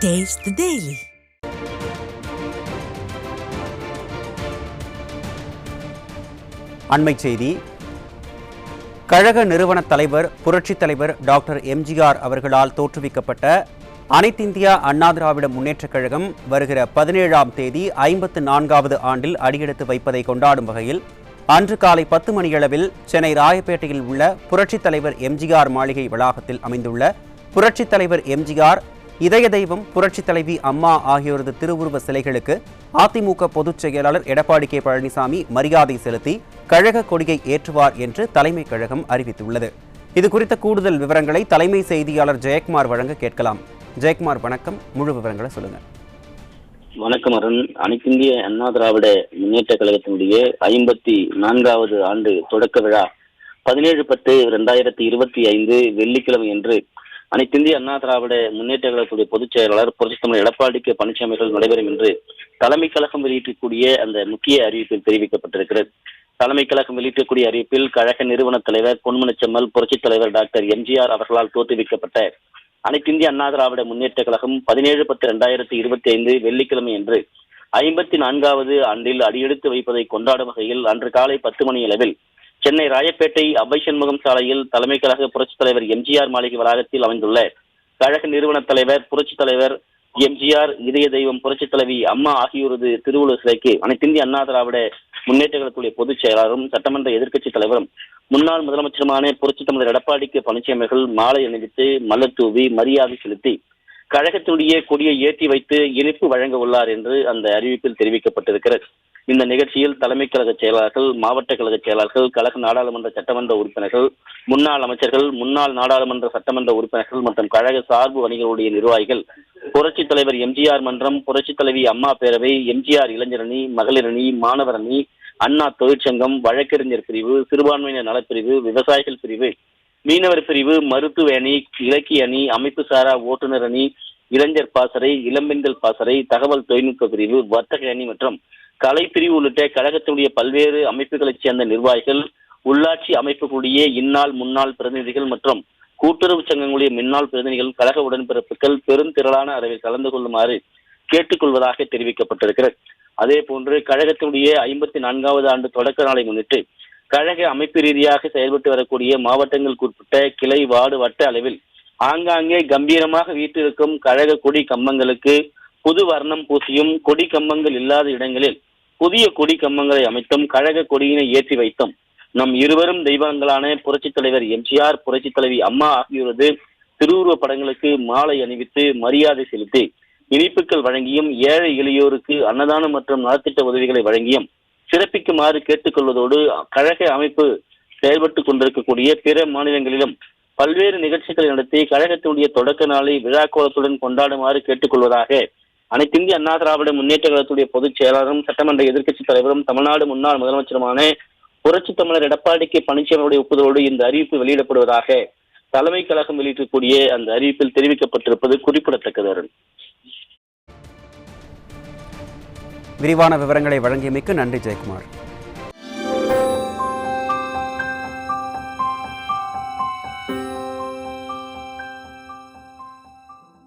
Taste the Daily. அண்மை செய்தி. கழக நிறுவன தலைவர் புரட்சித் தலைவர் டாக்டர் எம்ஜிஆர் அவர்களால் தோற்றுவிக்கப்பட்ட அனைத்திந்திய அண்ணா திராவிட முன்னேற்றக் கழகம் வருகிற 17ஆம் தேதி 54வது ஆண்டில் அடியெடுத்து வைப்பதை கொண்டாடும் வகையில் அன்று காலை 10 மணியளவில் சென்னை ராயப்பேட்டையில் உள்ள புரட்சித் தலைவர் எம்ஜிஆர் மாளிகை வளாகத்தில் அமைந்துள்ள புரட்சித் தலைவர் எம்ஜிஆர், இதய தெய்வம் புரட்சித் தலைவி அம்மா ஆகியோரது திருவுருவ சிலைகளுக்கு அதிமுக பொதுச் செயலாளர் எடப்பாடி கே பழனிசாமி மரியாதை செலுத்தி கழக கொடியை ஏற்றுவார் என்று தலைமை கழகம் அறிவித்துள்ளது. இது குறித்த கூடுதல் விவரங்களை தலைமை செய்தியாளர் ஜெயக்குமார் வழங்க கேட்கலாம். ஜெயக்குமார், வணக்கம். முழு விவரங்களை சொல்லுங்க. வணக்கம் அருண். அனைத்திந்திய அண்ணா திராவிட முன்னேற்ற கழகத்தினுடைய 54வது ஆண்டு தொடக்க விழா 17/10/2025 வெள்ளிக்கிழமை என்று அனைத்திந்திய அண்ணா திராவிட முன்னேற்ற கழகத்துடைய பொதுச் செயலாளர் புரட்சித் தலைவர் எடப்பாடி கே பழனிசாமி அவர்கள் நடைபெறும் என்று தலைமை கழகம் வெளியிட்டக்கூடிய அந்த முக்கிய அறிவிப்பில் தெரிவிக்கப்பட்டிருக்கிறது. தலைமை கழகம் வெளியிட்டக்கூடிய அறிவிப்பில் கழக நிறுவன தலைவர் பொன்மனச்செம்மல் புரட்சித் தலைவர் டாக்டர் எம்ஜிஆர் அவர்களால் தோற்றுவிக்கப்பட்ட அனைத்திந்திய அண்ணா திராவிட முன்னேற்ற கழகம் 17/10/2025 வெள்ளிக்கிழமை என்று 54வது ஆண்டில் அடியெடுத்து வைப்பதை கொண்டாடும் வகையில் அன்று காலை 10 மணி அளவில் சென்னை ராயப்பேட்டை அபை சண்முகம் சாலையில் தலைமை கழக புரட்சித் தலைவர் எம்ஜிஆர் மாளிகை வளாகத்தில் அமைந்துள்ள கழக நிறுவன தலைவர் புரட்சித் தலைவர் எம்ஜிஆர், இதய தெய்வம் புரட்சித் தலைவி அம்மா ஆகியோரது திருவுருவ சிலைக்கு அனைத்திந்திய அண்ணா திராவிட முன்னேற்ற கழகத்துடைய பொதுச் செயலாளரும் சட்டமன்ற எதிர்க்கட்சித் தலைவரும் முன்னாள் முதலமைச்சருமான புரட்சித் தலைவர் எடப்பாடி கே பழனிசாமி அவர்கள் மாலை அணிவித்து மலர் தூவி மரியாதை செலுத்தி கழகத்துடைய கொடியை ஏற்றி வைத்து இனிப்பு வழங்க உள்ளார் என்று அந்த அறிவிப்பில் தெரிவிக்கப்பட்டிருக்கிறது. இந்த நிகழ்ச்சியில் தலைமை கழக செயலாளர்கள், மாவட்ட கழக செயலாளர்கள், கழக நாடாளுமன்ற சட்டமன்ற உறுப்பினர்கள், முன்னாள் அமைச்சர்கள், முன்னாள் நாடாளுமன்ற சட்டமன்ற உறுப்பினர்கள் மற்றும் கழக சார்பு வணிகர்களுடைய நிர்வாகிகள், புரட்சித் தலைவர் எம்ஜிஆர் மன்றம், புரட்சித் தலைவி அம்மா பேரவை, எம்ஜிஆர் இளைஞரணி, மகளிரணி, மாணவர் அணி, அண்ணா தொழிற்சங்கம், வழக்கறிஞர் பிரிவு, சிறுபான்மையினர் நலப்பிரிவு, விவசாயிகள் பிரிவு, மீனவர் பிரிவு, மருத்துவ அணி, இலக்கிய அணி, அமைப்பு சாரா ஓட்டுநர் அணி, இளைஞர் பாசறை, இளம்பெண்கள் பாசறை, தகவல் தொழில்நுட்ப பிரிவு, வர்த்தக அணி மற்றும் கலைப்பிரிவு உள்ளிட்ட கழகத்தினுடைய பல்வேறு அமைப்புகளைச் சேர்ந்த நிர்வாகிகள், உள்ளாட்சி அமைப்புகளுடைய இந்நாள் முன்னாள் பிரதிநிதிகள் மற்றும் கூட்டுறவு சங்கங்களுடைய முன்னாள் பிரதிநிதிகள், கழக உடன்பிறப்புகள் பெருந்திரளான அளவில் கலந்து கொள்ளுமாறு கேட்டுக்கொள்வதாக தெரிவிக்கப்பட்டிருக்கிறது. அதே போன்று கழகத்தினுடைய 54வது ஆண்டு தொடக்க நாளை முன்னிட்டு கழக அமைப்பு ரீதியாக செயல்பட்டு வரக்கூடிய மாவட்டங்களுக்கு உட்பட்ட கிளை, வார்டு, வட்ட அளவில் ஆங்காங்கே கம்பீரமாக வீட்டிருக்கும் கழக கொடி கம்பங்களுக்கு புது வர்ணம் பூசியும், கொடி கம்பங்கள் இல்லாத இடங்களில் புதிய கொடி கம்பங்களை அமைத்தும் கழக கொடியினை ஏற்றி வைத்தும் நம் இருவரும் தெய்வங்களான புரட்சித் தலைவர் எம்ஜிஆர், புரட்சித் தலைவி அம்மா ஆகியோரது திருவுருவ படங்களுக்கு மாலை அணிவித்து மரியாதை செலுத்தி இனிப்புகள் வழங்கியும், ஏழை எளியோருக்கு அன்னதானம் மற்றும் நலத்திட்ட உதவிகளை வழங்கியும் சிறப்பிக்குமாறு கேட்டுக்கொள்வதோடு கழக அமைப்பு செயல்பட்டுக் கொண்டிருக்கக்கூடிய பிற மாநிலங்களிலும் பல்வேறு நிகழ்ச்சிகளை நடத்தி கழகத்தினுடைய தொடக்க நாளை விழாக்கோலத்துடன் கொண்டாடுமாறு கேட்டுக்கொள்வதாக அனைத்திந்திய அண்ணா திராவிட முன்னேற்ற கழகத்துடைய பொதுச் செயலாளரும் சட்டமன்ற எதிர்க்கட்சித் தலைவரும் தமிழ்நாடு முன்னாள் முதலமைச்சருமான புரட்சித் தமிழர் எடப்பாடி கே பழனிசாமியுடைய ஒப்புதலோடு இந்த அறிவிப்பு வெளியிடப்படுவதாக தலைமை கழகம் வெளியிடக்கூடிய அந்த அறிவிப்பில் தெரிவிக்கப்பட்டிருப்பது குறிப்பிடத்தக்கது. விரிவான விவரங்களை வழங்கியமைக்கு நன்றி ஜெயக்குமார்.